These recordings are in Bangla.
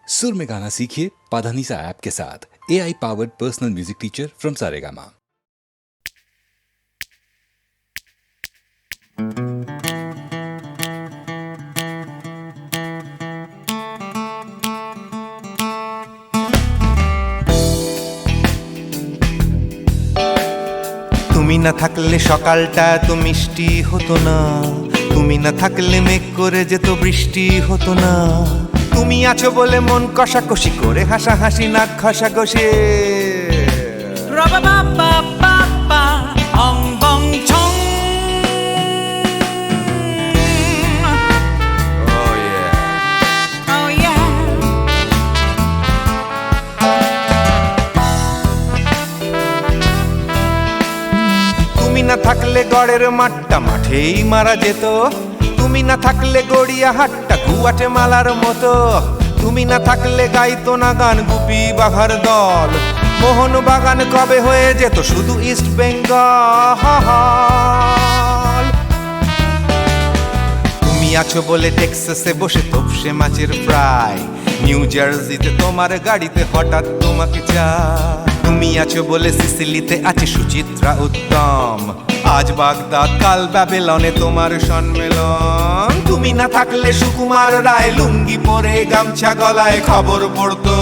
सुर में गाना सीखिए पाधानीसा ऐप के साथ। AI powered personal music teacher from Saregama. তুমি না থাকলে সকালটা এত মিষ্টি হতো না, তুমি না থাকলে মেঘ করে যেত বৃষ্টি হতো না। তুমি আছো বলে মন কষাকষি করে হাসাহাসি নাক ঘষাঘষি। তুমি না থাকলে গড়ের মাঠটা মাঠেই মারা যেত, তুমি না থাকলে গড়িয়া হাটটা গুয়াটে মালার মতো। তুমি না থাকলে গাইতো না গান গুপি বাঘার দল, মোহন বাগান কবে হয়ে যেত শুধু ইস্ট বেঙ্গল। তুমি আছো বলে টেক্সাসে বসে তোপসে মাছের ফ্রাই, নিউ জার্সিতে তোমার গাড়িতে হঠাৎ তোমাকে চাই। তুমি আছো বলে সিসিলিতে আছে সুচিত্রা উত্তম, আজ বাগদাদ কাল ব্যাবিলনে তোমার সম্মেলন। তুমি না থাকলে সুকুমার রায় লুঙ্গি পরে গামছা গলায় খবর পড়তো।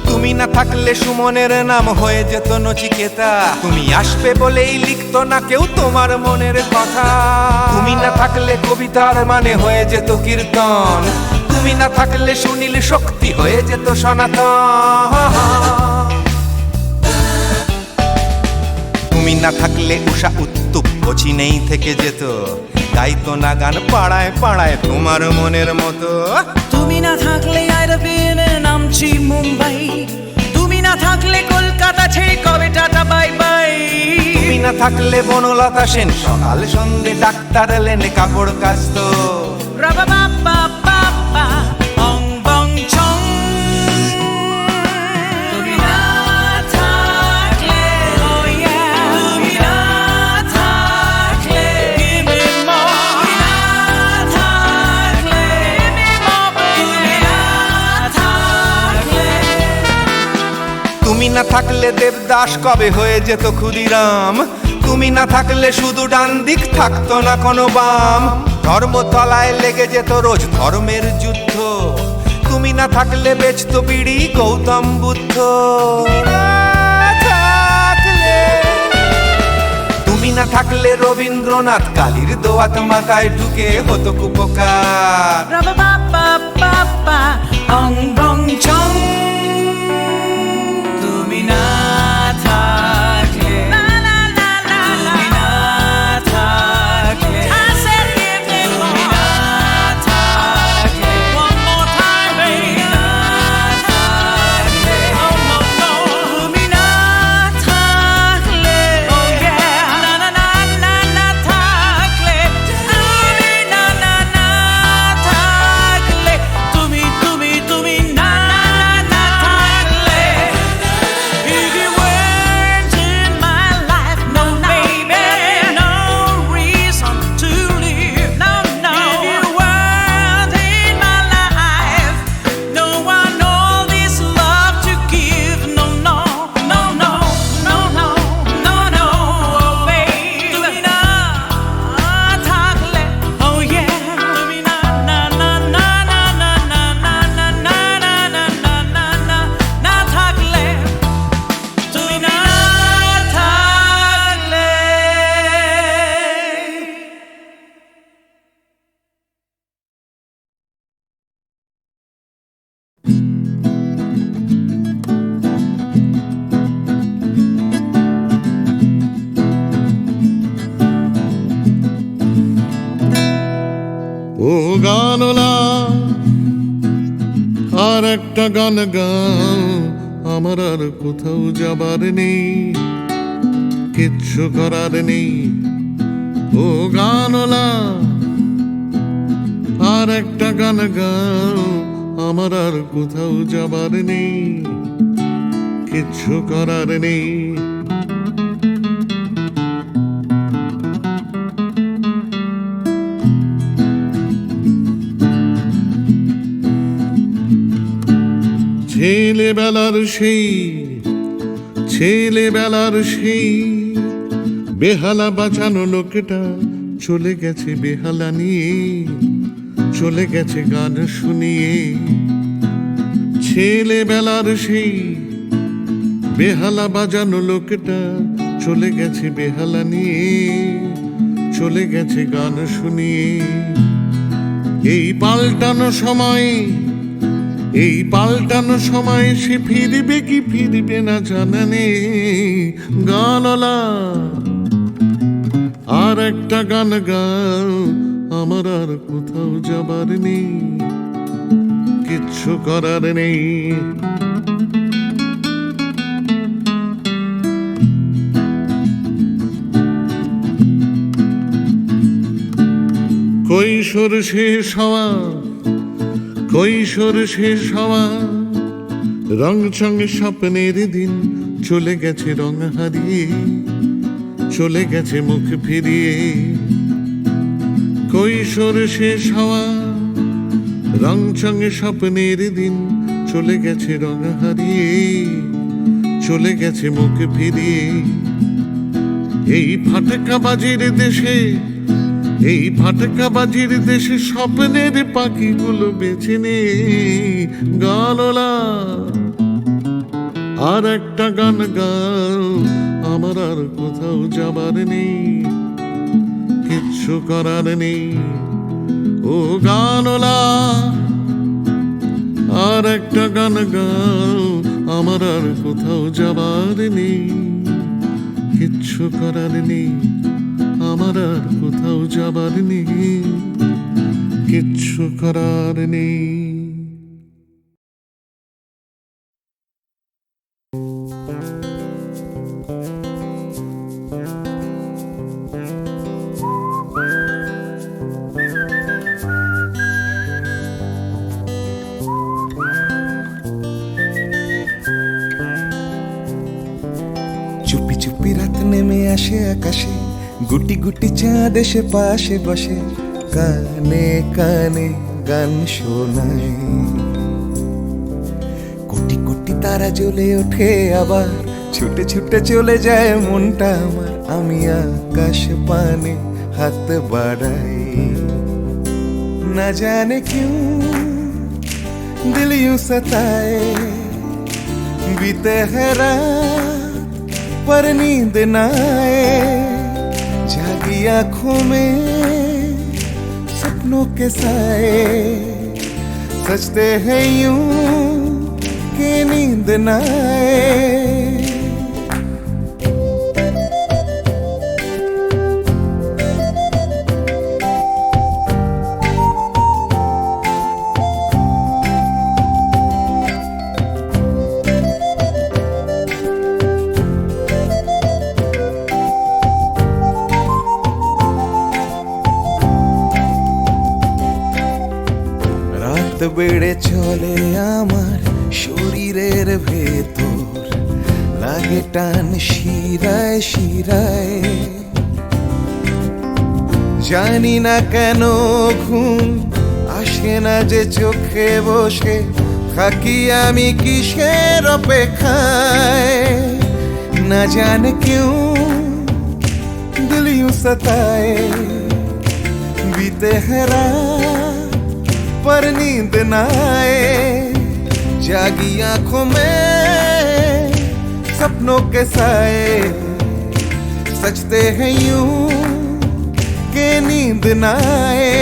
তুমি না থাকলে সুমনের নাম হয়ে যেত নচিকেতা, তুমি আসবে বলেই লিখতো না কেউ তোমার মনের কথা। তুমি না থাকলে কবিতার মানে হয়ে যেত কীর্তন, তুমি না থাকলে সুনীল শক্তি হয়ে যেত সনাতন। তুমি না থাকলে উষা উত্তুপ কোচিনেই থেকে যেত, গাইতো না গান পাড়ায় পাড়ায় তোমার মনের মতো। তুমি না থাকলে নামছি মুম্বাই, তুমি না থাকলে কলকাতা ছেড়ে কবে টাটা বাই বাই। তুমি না থাকলে বনলতা সেন সকাল সন্ধে ডাক্তার লেনে কাপড় কাচতো। তুমি না থাকলে, তুমি না থাকলে, তুমি না থাকলে, তুমি না থাকলে। তুমি না থাকলে দেবদাস কবে হয়ে যেত ক্ষুদিরাম, তুমি না থাকলে শুধু ডান দিক থাকতো না কোনো বাম। ধর্মতলায় লেগে যেত রোজ ধর্মের যুদ্ধ, তুমি না থাকলে বেচতো বিড়ি গৌতম বুদ্ধ। তুমি না থাকলে রবীন্দ্রনাথ কালীর দোয়াত মাথায় ঢুকে হতো কুপকার। তুমি না থাকলে, তুমি না থাকলে, তুমি না থাকলে, তুমি না থাকলে, তুমি না থাকলে, না না না না না থাকলে, তুমি না না না থাকলে, তুমি তুমি তুমি না না না থাকলে। If you weren't in my life, no baby, no reason to live, no no. If you weren't in my life, no one all this love to give, no no no no no no no no, oh baby. তুমি না থাকলে, oh yeah, তুমি না না না না না না না না না না না না না না না না থাকলে, তুমি না থাকলে। ও গানলা আর একটা গান গাও, আমার আর কোথাও যাবার নেই, কিচ্ছু করার নেই। ও গানলা আর একটা গান গাও, আমার আর কোথাও যাবার নেই, কিচ্ছু করার নেই। ছেলেবেলার সেই বেহালা বাঁচানো লোকটা চলে গেছে বেহালা নিয়ে, চলে গেছে গান শুনিয়ে। ছেলেবেলার সেই বেহালা বাজানো লোকটা চলে গেছে বেহালা নিয়ে, চলে গেছে গান শুনিয়ে। এই পাল্টানো সময় সে ফিরবে কি ফিরবে না জানা নেই। গানলা আর একটা গান গাও, আমার আর কোথাও যাবার নেই, কিচ্ছু করার নেই। কৈশোর শেষ হওয়া রং চঙে স্বপ্নের দিন চলে গেছে রং হারিয়ে, চলে গেছে মুখ ফিরিয়ে। কৈশোর শেষ হওয়া রং চঙে স্বপ্নের দিন চলে গেছে রং হারিয়ে, চলে গেছে মুখ ফিরিয়ে। এই ফাটকাবাজির দেশে স্বপ্নের পাখিগুলো বেছে নে। গানলা আর একটা গান গাও, আমার আর কোথাও যাবার নেই, কিচ্ছু করার নেই। ও গানলা আর একটা গান গাও, আমার আর কোথাও যাবার নেই, কিচ্ছু করার নেই। আমার আর কোথাও যাবার নেই, কিচ্ছু করার নেই। চুপি চুপি রাত নেমে আসে আকাশে, গুটি গুটি চাঁদ এসে পাশে বসে, কানে কানে গান শোনায়। কোটি কোটি তারা জ্বলে ওঠে আবার, ছুটে ছুটে চলে যায় মনটা আমার। আমি আকাশ পানে হাত বাড়াই, না জানে কিউ দিল यूं सताए। बीते है रात पर नींद न आए, जागी आंखों में सपनों के साए। सजते हैं यूं कि नींद न आए। বেড়ে চলে আমার শরীরের ভেতর, লাগে টান শিরায় শিরায়। জানি না কেন ঘুম আসে না যে চোখে বসে, থাকি আমি কিসের অপেক্ষায়। না জানে क्यों दिल यूं सताए। बीते है रात पर नींद न आए, जागी आंखों में सपनों के साए। सजते हैं यूं कि नींद न आए।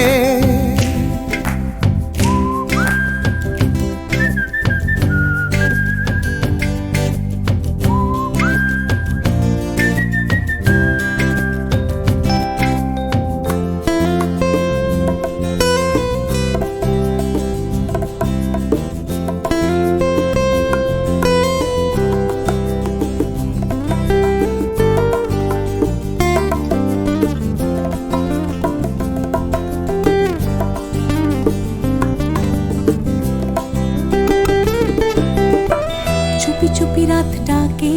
রাত ডাকে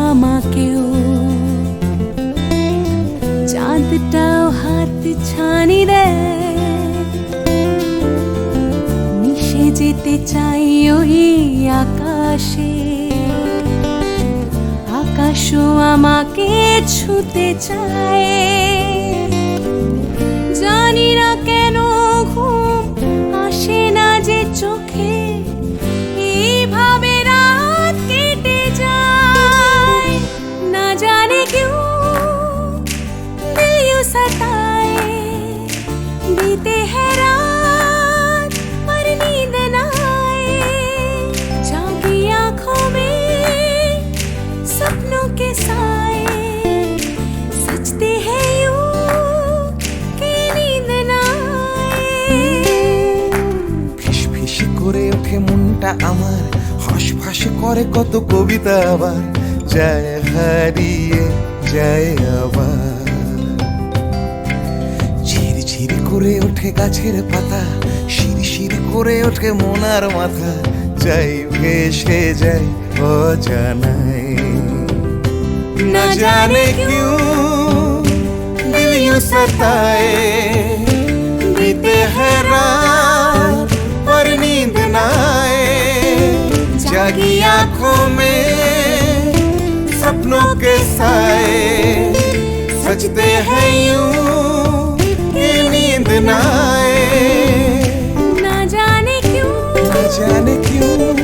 আমাকেও, চাঁদটাও হাত ছানি দেয়, মিশে যেতে চাই ওই আকাশে, আকাশও আমাকে ছুতে চায়। জানি না কেন ঘুম আসে না যে চোখে, এইভাবে রাত কেটে যায়। না জানে কেউ दिल यूं सताए, बीते है रात पर नींद न आए, जागी आंखों में सपनों के साए, सजते हैं यूं कि नींद न आए। ফিস করে ওঠে মনটা আমার, হাঁস করে কত কবিতা আবার, যায় হারিয়ে যায় আবার। ঝিরঝির করে ওঠে গাছের পাতা, শিরশির করে ওঠে মনার মাথা, যাই ভেসে যায় অজানায়। না জানে क्यों दिल यूं सताए, बीते है रात पर नींद न आए, जागी आंखों में सपनों के साए, सजते हैं यूं कि नींद न आए। ना जाने क्यों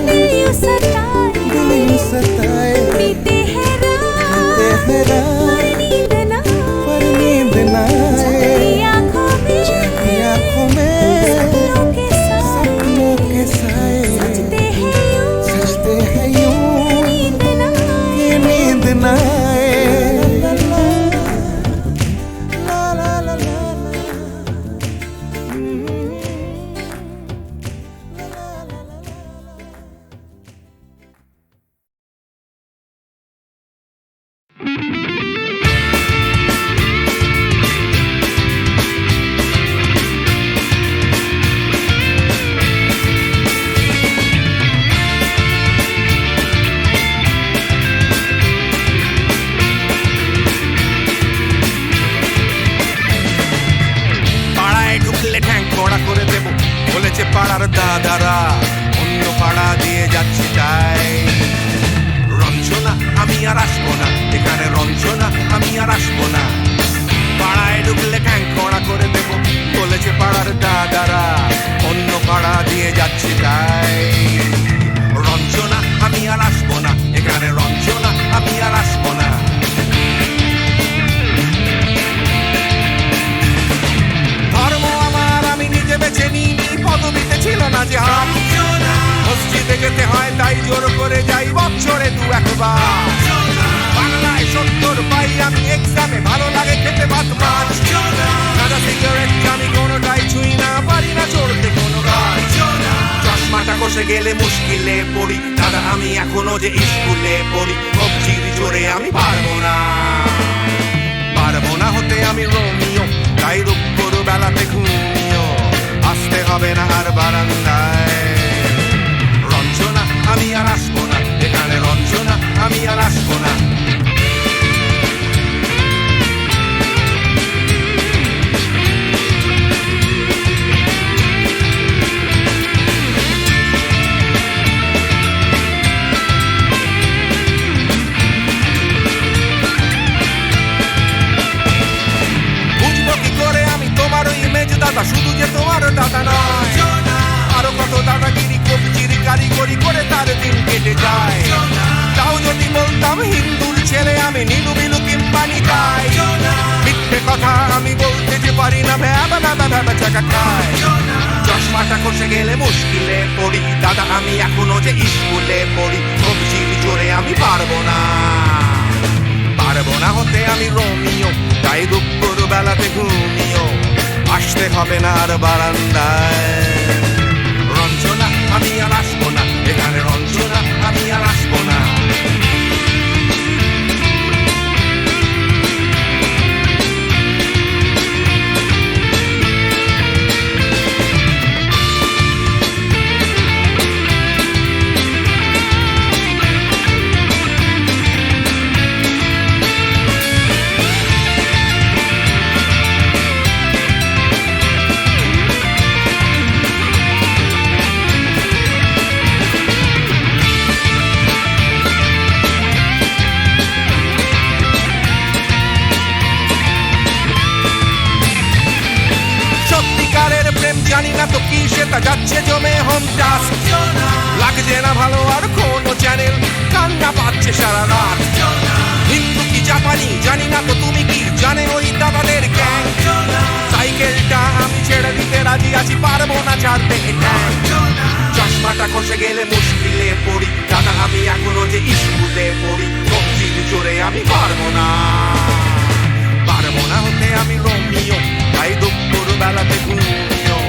दिल यूं सताए, बीते हैं रात पर नींद न आए, जागी आंखों में सपनों के साए, सजते हैं यूं कि नींद न आए। ला ला ला ला পাড়ায় ঢুকলে ঠ্যাং কড়া করে দেব বলেছে পাড়ার দাদারা, অন্য পাড়া দিয়ে যাচ্ছি তাই। রঞ্জনা আমি আর আসবো না, এখানে রঞ্জনা আমি আর আসবো না। পাড়ায় ঢুকলে ঠ্যাং কড়া করে দেব বলেছে পাড়ার দাদারা, অন্য পাড়া দিয়ে যাচ্ছি তাই। রঞ্জনা আমি আর আসবো না, এখানে রঞ্জনা আমি আর আসবো না। ধর্ম আমার আমি নিজে বেছে নিইনি, পদবিতে ছিল না যে হাত। মসজিদে যেতে হয় তাই জোর করে যাই বছরে দু একবার। বাংলায় 70 পাই আমি এক্সামে, ভালো লাগে খেতে ভাত মাছ। সাদা সিগারেট আমি কোনোটাই ছুঁই না, পারি না চড়তে কোনো গাছ। চশমাটা কষে গেলে মুশকিলে পড়ি, দাদা আমি এখনো যে স্কুলে পড়ি। কবজির জোরে আমি পারবো না হতে আমি রোমিও, তাই দুপুর বেলাতে ঘুমিও, আসতে হবে না আর বারান্দায়। রঞ্জনা আমি আর আসবো না, এখানে রঞ্জনা আমি আর আসবো না। বুঝবো কি করে আমি তোমার ওই মেজ দাদা, শুধু যে তোমার দাদা নয়, আরো কত দাদাগিরি কবজির কারিগরি করে তার দিন কেটে যায়। তাও যদি বলতাম হিন্দুর ছেলে আমি, নীলু বিলু কিংবা নিতাই। মিথ্যে কথা আমি বলতে যে পারি না, ভ্যাবা চাকা খায়। চশমাটা খসে গেলে মুশকিলে পড়ি, দাদা আমি এখনো যে স্কুলে পড়ি। কবজির জোরে আমি পারবো না হতে আমি রোমিও, তাই দুপুর বেলাতে ঘুমিও, আসতে হবে না আর বারান্দায়। রঞ্জনা আমি আর আসবো না, এখানে রঞ্জনা আমি আর আসবো না। না তো কি সেটা যাচ্ছে জমে হোম টাস্ক, লাগছে না ভালো আর কোনো চ্যানেল, কান্না পাচ্ছে সারা রাত। হিন্দু কি জাপানি জানি না তো তুমি কি জানে ওই দাদাদের গ্যাং, সাইকেলটা আমি ছেড়ে দিতে রাজি আছি, পারবো না ছাড়তে এটা। চশমাটা খসে গেলে মুশকিলে পড়ি, দাদা আমি এখনো যে স্কুলে পড়ি, কবজির জোরে আমি পারবো না হতে আমি রোমিও, তাই দুপুর বেলাতে ঘুমিও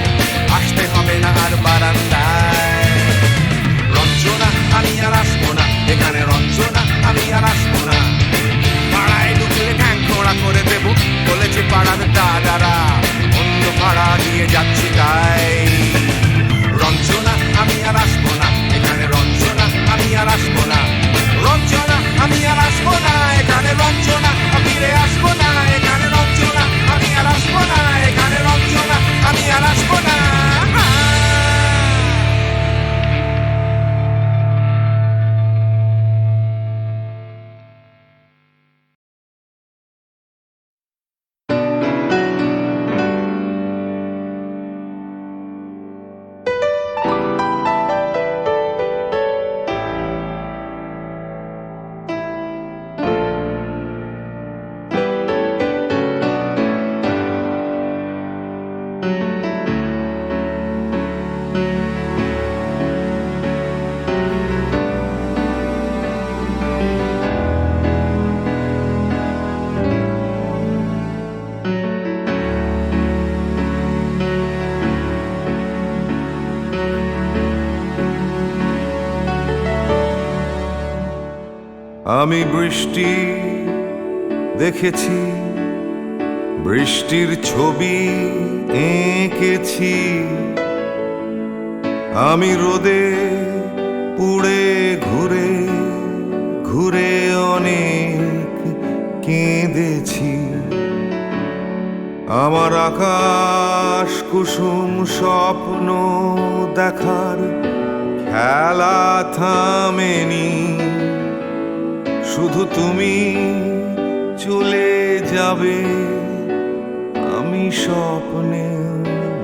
আসতে হবে না আর বারান্দায়। রঞ্জনা আমি আর আসবো না এখানে, রঞ্জনা আমি আর আসবো না, পাড়ায় ঢুকলে ঠ্যাং খোঁড়া করে দেবো বলেছে পাড়ার দাদারা, অন্য পাড়া দিয়ে যাচ্ছি তাই। রঞ্জনা আমি আর আসবো না এখানে, রঞ্জনা আমি আর আসবো না, রঞ্জনা আমি আর আসবো না এখানে, রঞ্জনা ফিরে আসবো না এখানে, রঞ্জনা আমি আর আসবো না এখানে, রঞ্জনা আমি আর আসবো না। আমি বৃষ্টি দেখেছি, বৃষ্টির ছবি এঁকেছি, আমি রোদে পুড়ে ঘুরে ঘুরে অনেক কেঁদেছি। আমার আকাশ কুসুম স্বপ্ন দেখার খেলা থামেনি, শুধু তুমি চলে যাবে আমি স্বপ্নে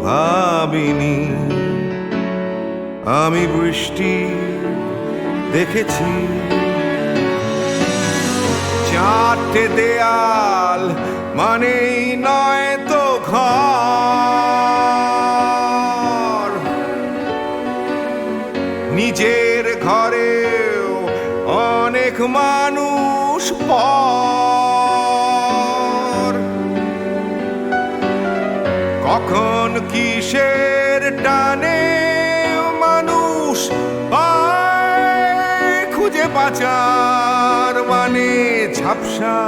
ভাবিনি। আমি বৃষ্টি দেখেছি, চারটে দেয়াল মানেই নয় তো ঘর, নিজের ঘরেও অনেক মানুষ পর। কখন কিসের টানে মানুষ পায় খুঁজে বাঁচার মানে, ঝাপসা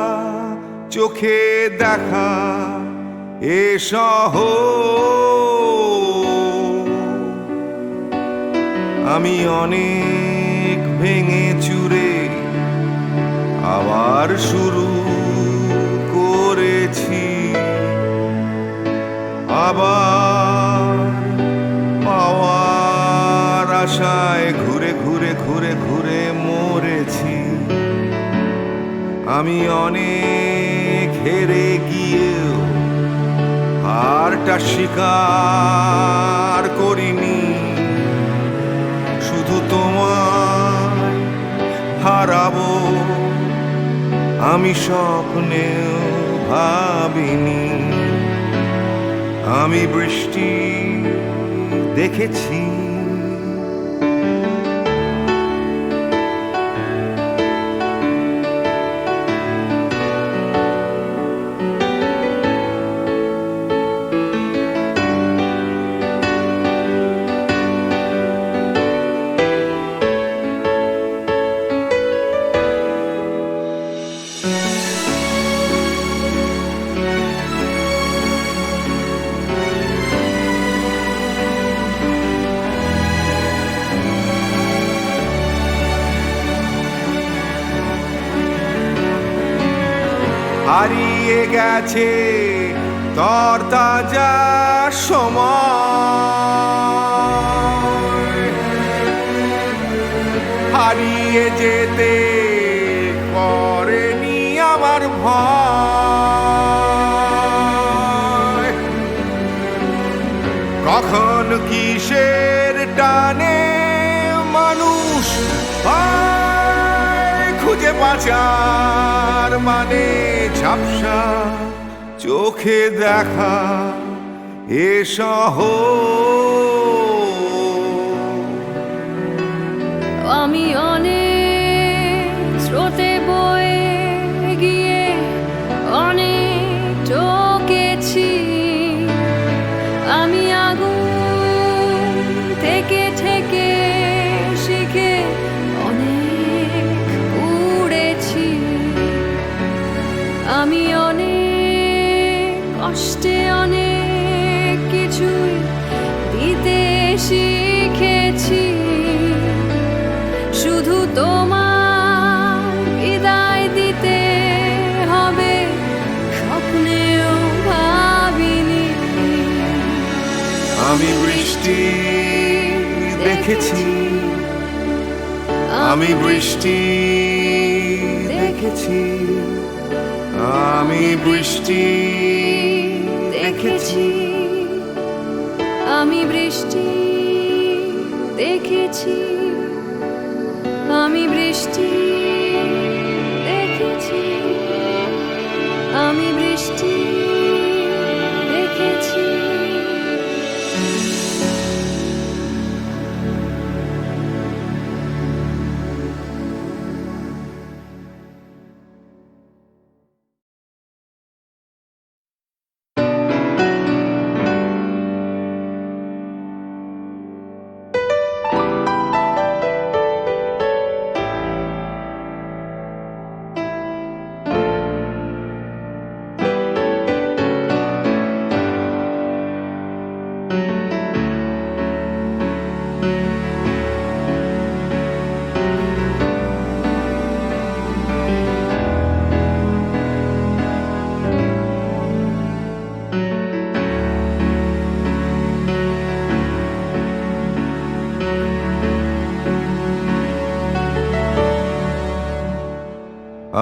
চোখে দেখা এ শহর। আমি অনেক ভেঙে চুরে আবার শুরু করেছি, আবার পাওয়ার আশায় ঘুরে ঘুরে ঘুরে ঘুরে মরেছি। আমি অনেক হেরে গিয়েও হারটা স্বীকার করিনি, শুধু তোমায় হারাবো আমি স্বপ্নেও ভাবিনি। আমি বৃষ্টি দেখেছি, হারিয়ে গেছে তরতাজা সময়, হারিয়ে যেতে করেনি আমার ভয়। কখন টানে মানুষ পায় খুঁজে বাঁচার মানে ঝাপসা চোখে দেখা এ শহর। আমি অনেক স্রোতে বয়ে গিয়ে অনেক ঠকেছি, আমি আগুন থেকে থেকে শিখে অনেক উড়েছি, আমি অনেক কষ্টে অনেক কিছুই দিতে শিখেছি, শুধু তোমার বিদায় দিতে হবে স্বপ্নেও ভাবিনি। আমি বৃষ্টি দেখেছি, আমি বৃষ্টি দেখেছি, আমি বৃষ্টি দেখেছি, আমি বৃষ্টি দেখেছি, আমি বৃষ্টি দেখেছি, আমি বৃষ্টি দেখেছি।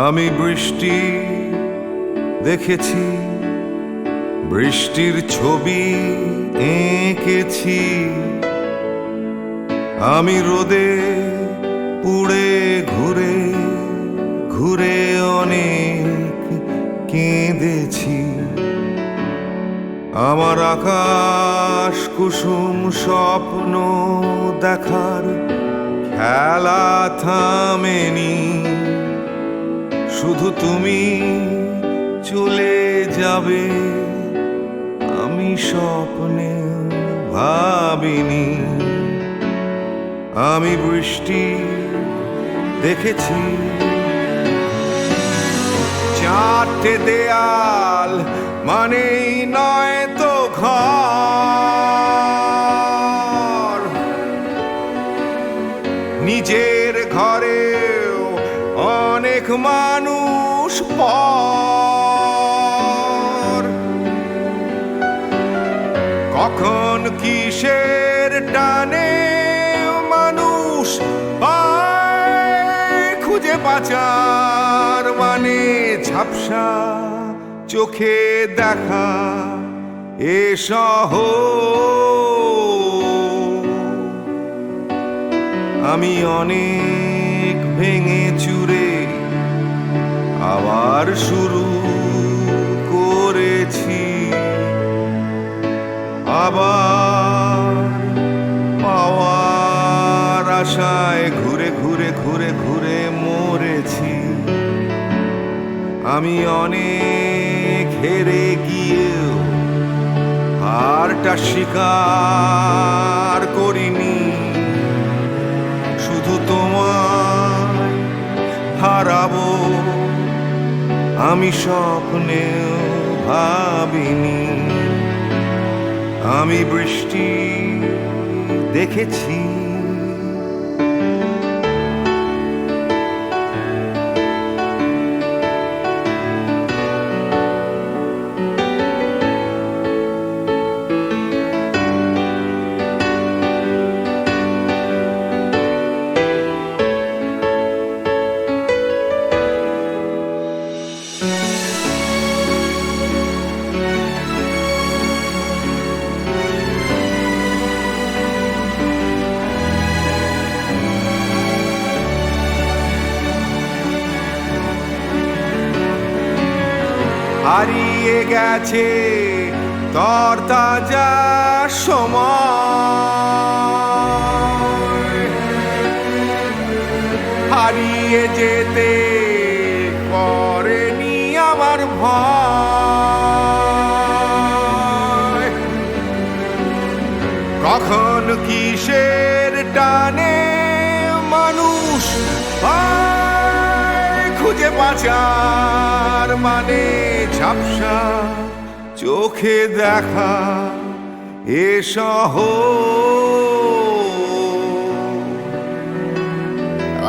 আমি বৃষ্টি দেখেছি, বৃষ্টির ছবি এঁকেছি, আমি রোদে পুড়ে ঘুরে ঘুরে অনেক কেঁদেছি, আমার আকাশ কুসুম স্বপ্ন দেখার খেলা থামেনি, শুধু তুমি চলে যাবে আমি স্বপ্নে ভাবিনি, আমি বৃষ্টি দেখেছি, চারটে দেয়াল মানেই নয় তো ঘর, নিজের ঘরেও অনেক মানুষ পর, কখন কিসের টানে মানুষ পায় খুঁজে বাঁচার মানে ঝাপসা চোখে দেখা এ শহর। আমি অনেক ভেঙে চুরে আবার শুরু করেছি, আবার পাওয়ার আশায় ঘুরে ঘুরে ঘুরে ঘুরে মরেছি, আমি অনেক হেরে গিয়েও হারটা স্বীকার করিনি, শুধু তোমায় হারাবো আমি স্বপ্নেও ভাবিনি, আমি বৃষ্টি দেখেছি। গেছে তরতাজা সময়, হারিয়ে যেতে করেনি আমার ভয়। কখন কিসের টানে মানুষ পায় খুঁজে বাঁচার মানে, ঝাপসা চোখে দেখা এ শহর।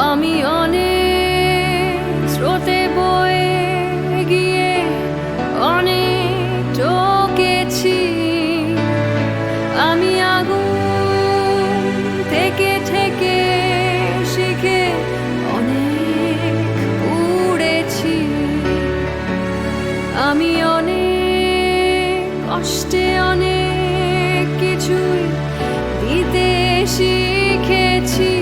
আমি অনেক স্রোতে বয়ে গিয়ে অনেক চোখেছি, আমি আগুন থেকে থেকে শিখে অনেক পুড়েছি, আমি অনেক কষ্টে অনেক কিছুই দিতে শিখেছি,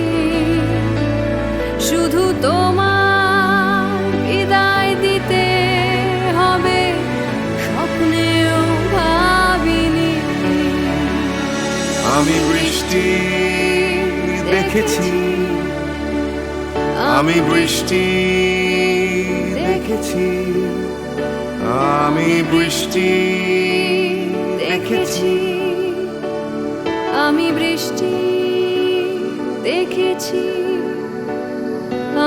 শুধু তোমার বিদায় দিতে হবে স্বপ্নেও ভাবিনি। আমি বৃষ্টি দেখেছি, আমি বৃষ্টি দেখেছি, আমি বৃষ্টি দেখেছি, আমি বৃষ্টি দেখেছি,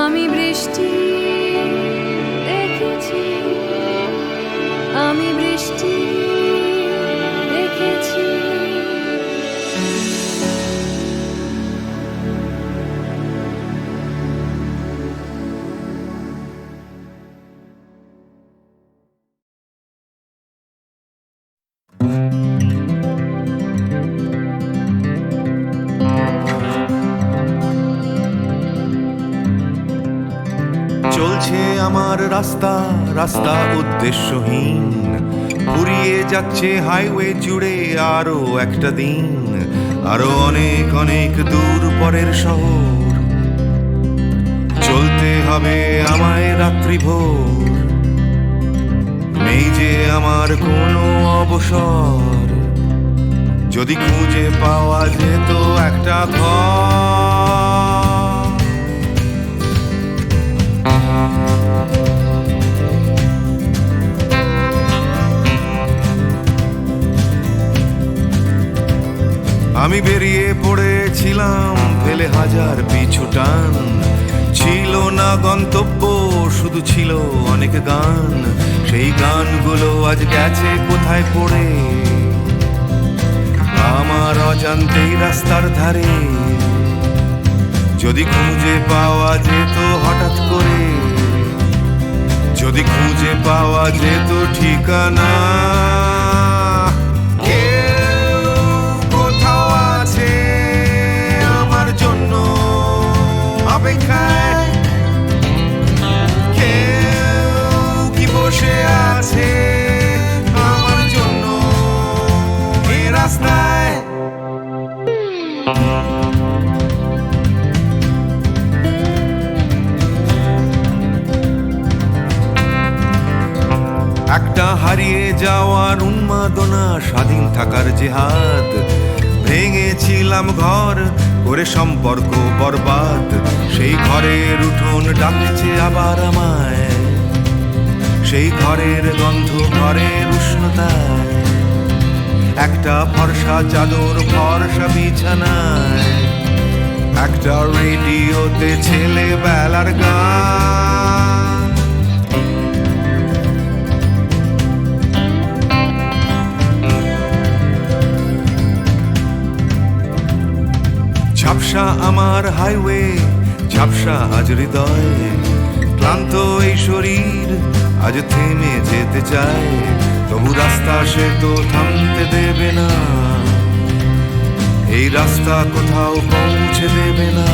আমি বৃষ্টি দেখেছি, আমি বৃষ্টি দেখেছি। চলছে আমার রাস্তা, রাস্তা উদ্দেশ্যহীন, ফুরিয়ে যাচ্ছে হাইওয়ে জুড়ে আরো একটা দিন, আরো অনেক অনেক দূর পরের শহর। চলতে হবে আমায় রাত্রি ভোর, নেই যে আমার কোনো অবসর, যদি খুঁজে পাওয়া যেত একটা ঘর। আমি বেরিয়ে পড়েছিলাম ফেলে হাজার পিছু টান, ছিল না গন্তব্য শুধু ছিল অনেক গান, সেই গানগুলো আজ গেছে কোথায় পড়ে আমার অজান্তেই রাস্তার ধারে, যদি খুঁজে পাওয়া যেত হঠাৎ করে, যদি খুঁজে পাওয়া যেত ঠিকানা। কেউ কোথাও আছে আমার জন্য অপেক্ষায়, কেউ কি বসে আছে আমার জন্য এই রাস্তায়। একটা হারিয়ে যাওয়ার উন্মাদনা, স্বাধীন থাকার জেহাদ, ভেঙেছিলাম ঘর করে সম্পর্ক বরবাদ, সেই ঘরের উঠোন ডাকছে আবার আমায়, সেই ঘরের গন্ধ ঘরের উষ্ণতায়, একটা ফর্সা চাদর ফর্সা বিছানায়, একটা রেডিওতে ছেলেবেলার গান। ঝাপসা আমার হাইওয়ে, ঝাপসা আজ হৃদয়, ক্লান্ত এই শরীর আজ থেমে যেতে চায়, তবু রাস্তা সে তো থামতে দেবে না, এই রাস্তা কোথাও পৌঁছে দেবে না,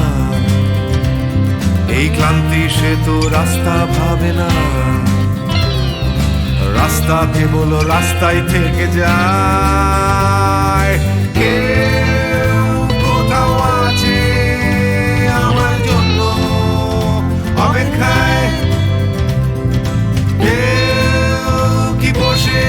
এই ক্লান্তি সে তো রাস্তা ভাবে না, রাস্তা কেবল রাস্তায় থেকে যায়। কেউ কোথাও আছে আমার জন্য অপেক্ষায়, কেউ কি বসে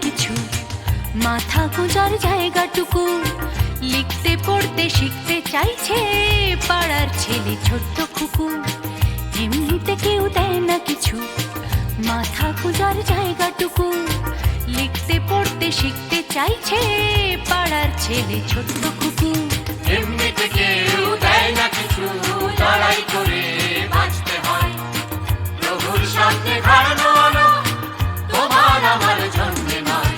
কিছু, মাথা গোঁজার জায়গাটুকু। লিখতে পড়তে শিখতে চাইছে পাড়ার ছেলে ছোট্ট খুকু। এমনিতে কেউ দেয় না কিছু, মাথা গোঁজার জায়গাটুকু। লিখতে পড়তে শিখতে চাইছে পাড়ার ছেলে ছোট্ট খুকু। এমনিতে কেউ দেয় না কিছু, লড়াই করে বাঁচতে হয়। প্রভুর সামনে ঘাড়ানো আনো, তোমার আমার জন্যে নয়।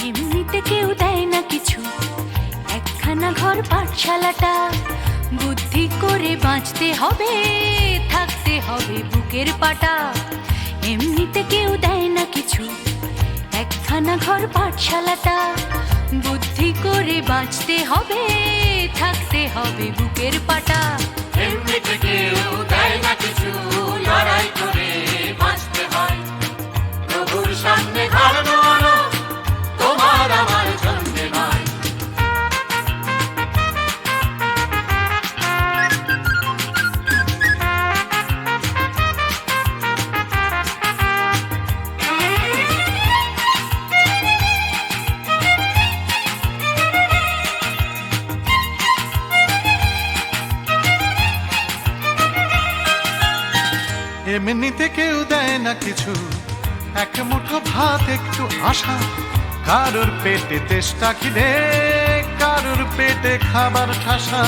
এমনিতে কেউ দেয় না কিছু, একখানা ঘর পাঠশালাটা। বুদ্ধি করে বাঁচতে হবে, থাকতে হবে বুকের পাটা। এমনিতে কেউ দেয় না কিছু, একখানা ঘর পাঠশালাটা। বুদ্ধি করে বাঁচতে হবে, থাকতে হবে বুকের পাটা। এমনিতে কেউ দেয় না কিছু, লড়াই করে বাঁচতে হয়। প্রভুর সামনে ঘাড়ানো আনো, তোমার আমার জন্যে নয়। এমনিতে কেউ দেয় না কিছু, এক মুঠো ভাত একটু আশা। কারোর পেটে তেষ্টা খিদে, কারোর পেটে খাবার ঠাসা।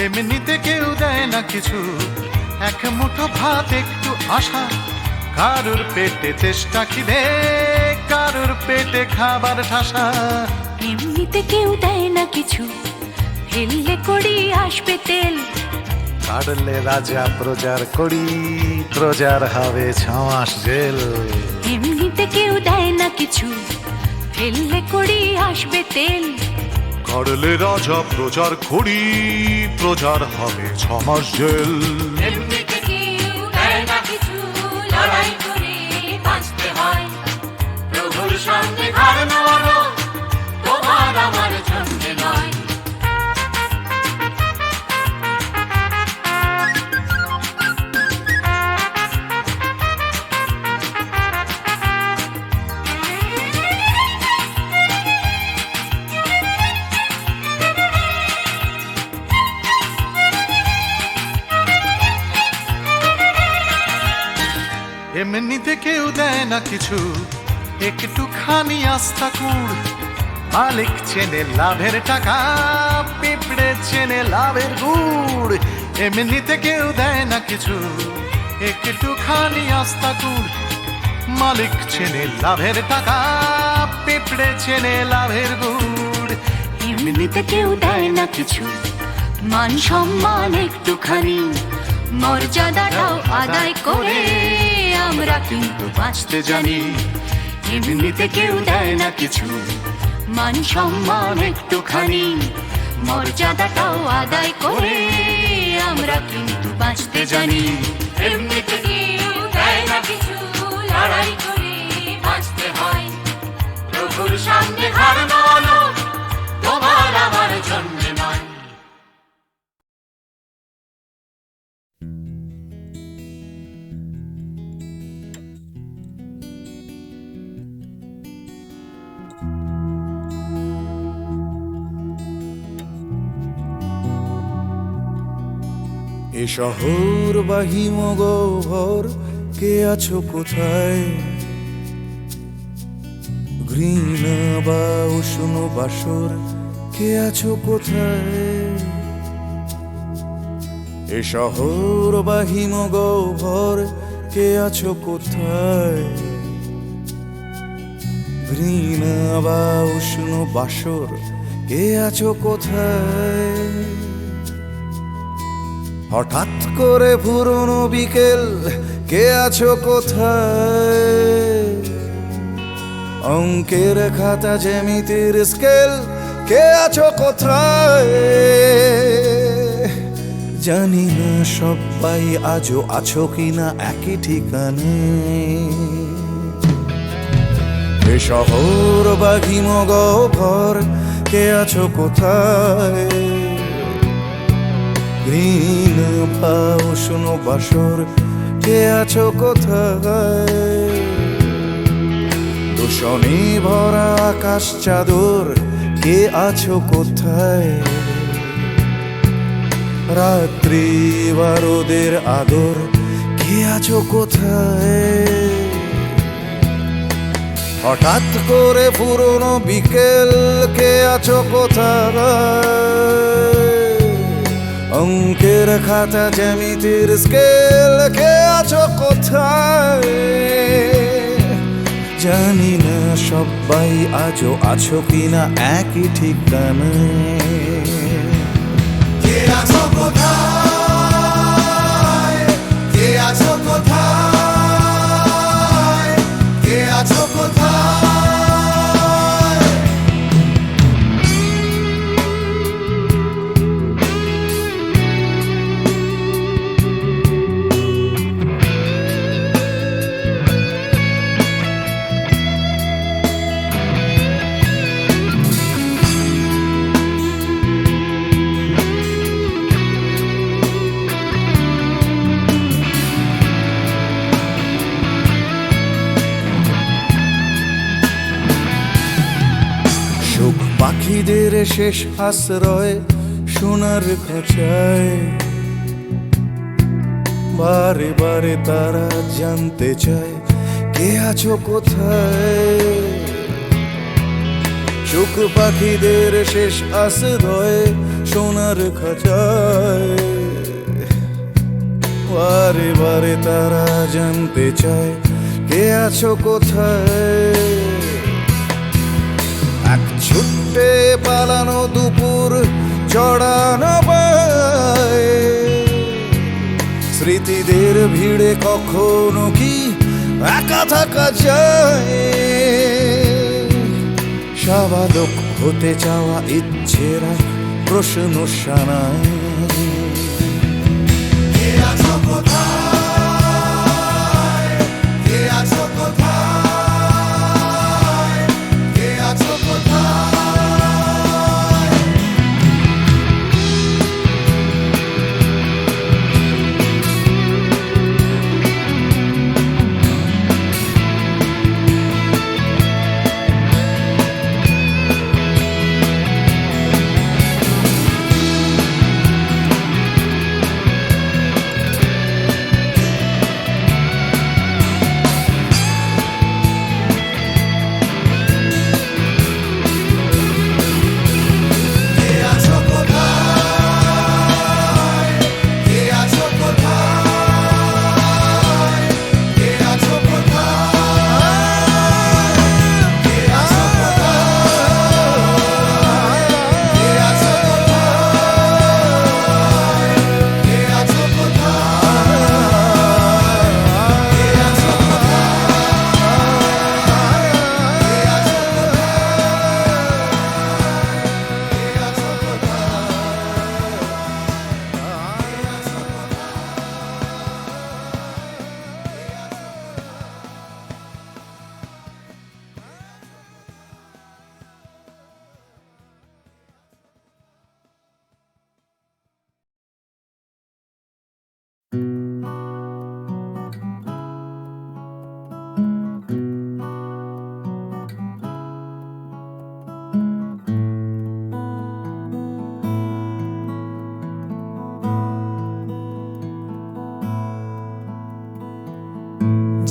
এমনিতে কেউ দেয় না কিছু, এক মুঠো ভাত একটু আশা। কারোর পেটে তেষ্টা খিদে, কারোর পেটে খাবার ঠাসা। এমনিতে কেউ দেয় না কিছু, ফেললে করি আসবে তেল। কাটলে রাজা প্রজার করি, প্রজার হবে 6 মাস জেল। এমনিতে কেউ দেয় না কিছু, ফেললে করি আসবে তেল। কাটলে রাজা প্রজার করি, প্রজার হবে 6 মাস জেল। এমনিতে কেউ দেয় না কিছু, লড়াই করে বাঁচতে হয়। প্রভুর সামনে ঘাড়ানো আনো, তোমার আমার জন্যে নয়। এমনিতে কেউ দেয় না কিছু, একটুখানি আস্থা কুড়। মালিক চেনে লাভের টাকা, পিঁপড়ে চেনে লাভের গুড়। এমনিতে কেউ দেয় না কিছু, একটুখানি আস্থা কুড়। মালিক চেনে লাভের টাকা, পিঁপড়ে চেনে লাভের গুড়। এমনিতে কেউ দেয় না কিছু, মান সম্মান একটুখানি। মর্যাদাটাও আদায় করে আমরা কিন্তু বাঁচতে জানি। এমনিতে কেউ দেয় না কিছু, মান সম্মান একটুখানি। মর্যাদাটাও আদায় করে আমরা কিন্তু বাঁচতে জানি। এমনিতে কেউ দেয় না কিছু, লড়াই করে বাঁচতে হয়। প্রভুর সামনে ঘাড়ানো আনো, তোমার আমার জন্যে নয়। এ শহর বা হিমগহ্বর, কে আছো কোথায়? ঘৃণা বা উষ্ণ বাসর, কে আছো কোথায়? এ শহর বা হিমগহ্বর, কে আছো কোথায়? ঘৃণা বা উষ্ণ বাসর, কে আছো কোথায়? হঠাৎ করে পুরনো বিকেল, কে আছো কোথায়? অঙ্কের খাতা জ্যামিতির স্কেল, কে আছো কোথায়? জানি না সবাই আজও আছো কিনা একই ঠিকানে। এ শহর বা হিমগহ্বর, কে আছো কোথায়? ঘৃণা বা উষ্ণ বাসর, কে আছো কোথায়? শোষণে ভরা আকাশ চাদর, কে আছো কোথায়? রাত্রি বারোদের আদর, কে আছো কোথায়? হঠাৎ করে পুরনো বিকেল, কে আছো কোথায়? অঙ্কের খাতা জ্যামিতির স্কেল, কে আছো কোথায়? জানি না সবাই আজও আছো কিনা একই ঠিকানায়। কে আছো কোথায়? কে আছো কোথায়? কে আছো কোথায়? পাখিদের শেষ আশ্রয় সোনার খাঁচায়, বারে বারে তারা জানতে চায় কে আছো কোথায়? চোখ পাখিদের শেষ আশ্রয় সোনার খাঁচায়, বারে বারে তারা জানতে চায় কে আছো কোথায়? এক ছুটে পালানো দুপুর চড়ানো পায়, স্মৃতিদের ভিড়ে কখনো কি একা থাকা যায়? স্বাভাবিক হতে চাওয়া ইচ্ছেরা প্রশ্ন শানায়। কে আছো কোথায়? কে আছো কোথায়? কে আছো কোথায়?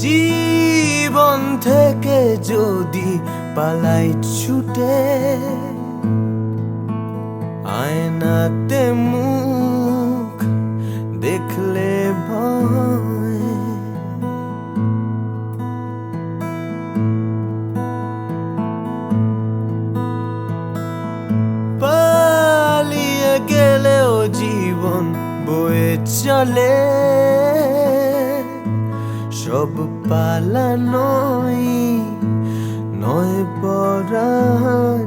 জীবন থেকে যদি পালাই ছুটে, আয়নাতে মুখ দেখলে ভয়, পালিয়ে গেলেও জীবন বয়ে চলে, সব পালানোই নয় পরাজয়।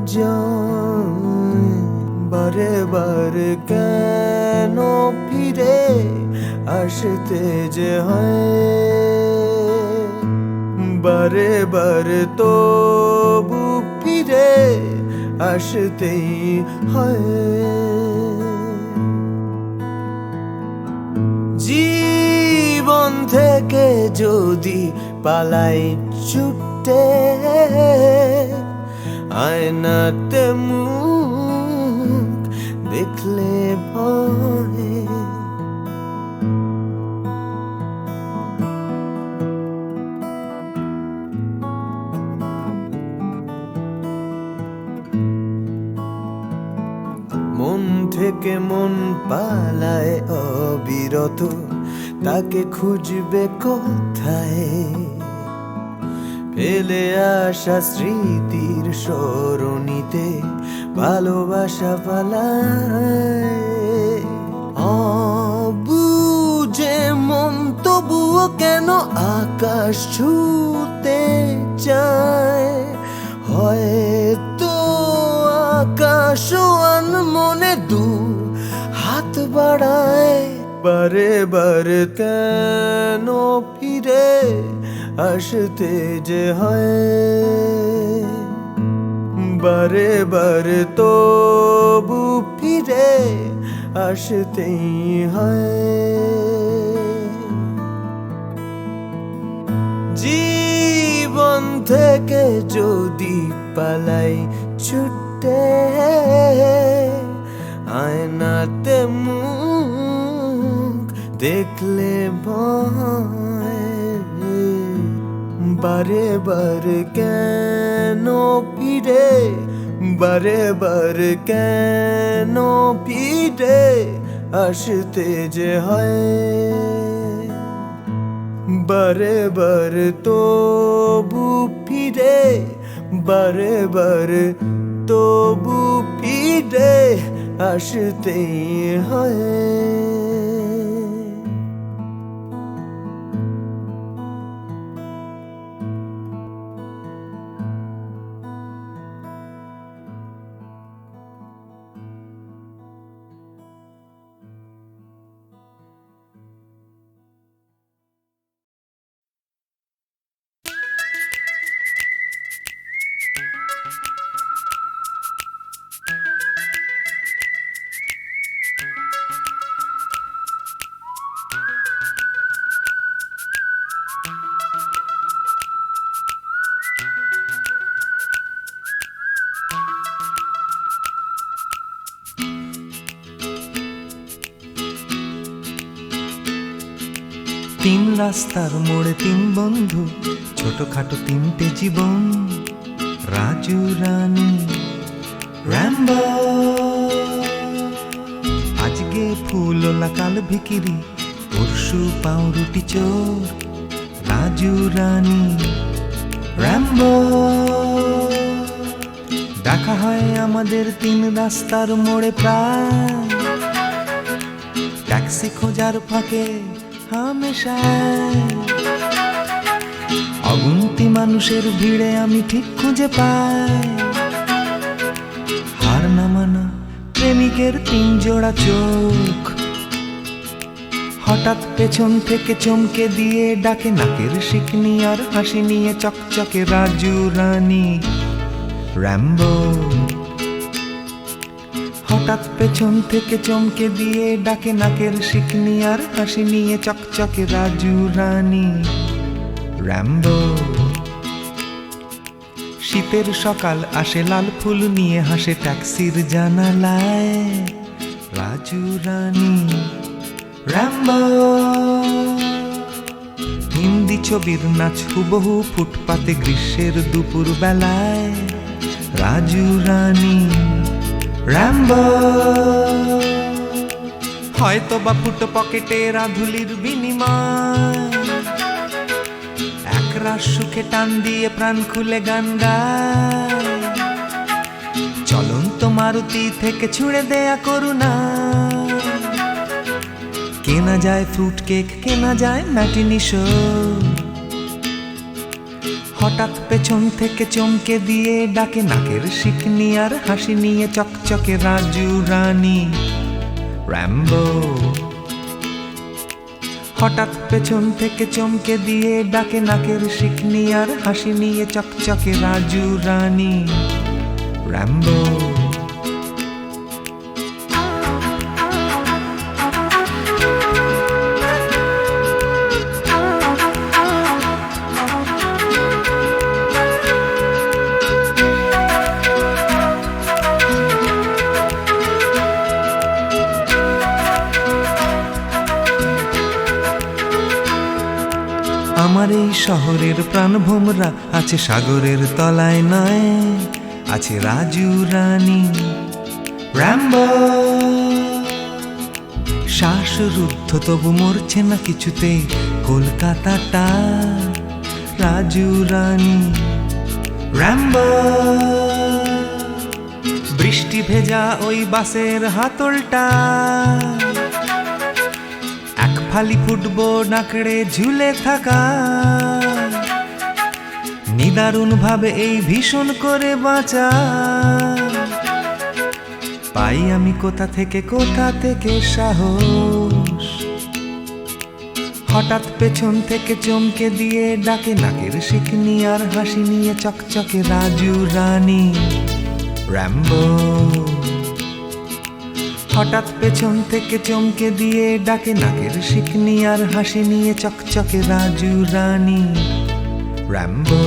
বারে বারে কেন ফিরে আসতে যে হয়, বারে বারে তবু ফিরে আসতেই হয়। জীবন থেকে যদি পালাই ছুটে, ছুটে আয়নাতে মুখ দেখলে ভয় মন থেকে মন পালায় অবিরত তাকে খুঁজবে কোথায় ফেলে আসা স্মৃতির সরণিতে ভালোবাসা পালায় অবুঝে মন তবুও কেন আকাশ ছুতে চায় হয়তো আকাশ মনে দু হাত বাড়ায় বারে বারে কেন ফিরে আসতে যে হয় বারে বারে তবু ফিরে আসতেই হয় জীবন থেকে যদি পালাই ছুটে আয়নাতে মুখ দেখলে ভয় বারে বারে কেন ফিরে বারে বারে কেন ফিরে আসতে যে হয় বারে বারে তবু ফিরে বারে বারে তবু ফিরে আসতেই হয় তিন রাস্তার মোড়ে তিন বন্ধু ছোটখাটো তিনটে জীবন রাজু রানী র্যাম্বো আজকে ফুলওলা কাল ভিকিরি পরশু পাউরুটি চোর রাজু রানী র্যাম্বো দেখা হয় আমাদের তিন রাস্তার মোড়ে প্রায় ট্যাক্সি খোঁজার ফাঁকে হামেশায় অগুন্তি মানুষের ভিড়ে আমি ঠিক খুঁজে পাই হার না মানা প্রেমিকের তিন জোড়া চোখ হঠাৎ পেছন থেকে চমকে দিয়ে ডাকে নাকের শিকনি আর হাসি নিয়ে চকচকে রাজু রানী র্যাম্বো হঠাৎ পেছন থেকে চমকে দিয়ে ডাকে নাকের শিকনি আর হাসি নিয়ে চকচকে রাজু রানী র্যাম্বো শীতের সকাল আসে লাল ফুল নিয়ে হাসে ট্যাক্সির জানালায় রাজু রানী র্যাম্বো হিন্দি ছবির নাচ হুবহু ফুটপাতে গ্রীষ্মের দুপুর বেলায় রাজু রানী র্যাম্বো হয়তো বা ফুটো পকেটে রাধুলির বিনিময় একরাশ সুখে টান দিয়ে প্রাণ খুলে গান গায় চলন্ত মারুতি থেকে ছুঁড়ে দেয়া করুণা কেনা যায় ফ্রুট কেক কেনা যায় ম্যাটিনি শো হঠাৎ পেছন থেকে চমকে দিয়ে ডাকে নাকের শিকনি আর হাসি নিয়ে চকচকে রাজু রানী র্যাম্বো হঠাৎ পেছন থেকে চমকে দিয়ে ডাকে নাকের শিকনি আর হাসি নিয়ে চকচকে রাজু রানী র্যাম্বো শহরের প্রাণভোমরা আছে সাগরের তলায় নয়, আছে রাজু রানী র্যাম্বো। শ্বাসরুদ্ধ তবু মরছে না কিছুতে কলকাতাটা, রাজু রানী র্যাম্বো। বৃষ্টি ভেজা ওই বাসের হাতলটা, এক ফালি ফুটবো নাকড়ে ঝুলে থাকা, নিদারুণ ভাবে এই ভীষণ করে বাঁচা। পাই আমি কোথা থেকে সাহস, হঠাৎ পেছন থেকে চমকে দিয়ে ডাকে নাকের শিকনি আর হাসি নিয়ে চকচকে রাজু রানী র্যাম্বো। হঠাৎ পেছন থেকে চমকে দিয়ে ডাকে নাকের শিকনি আর হাসি নিয়ে চকচকে রাজু রানী র্যাম্বো।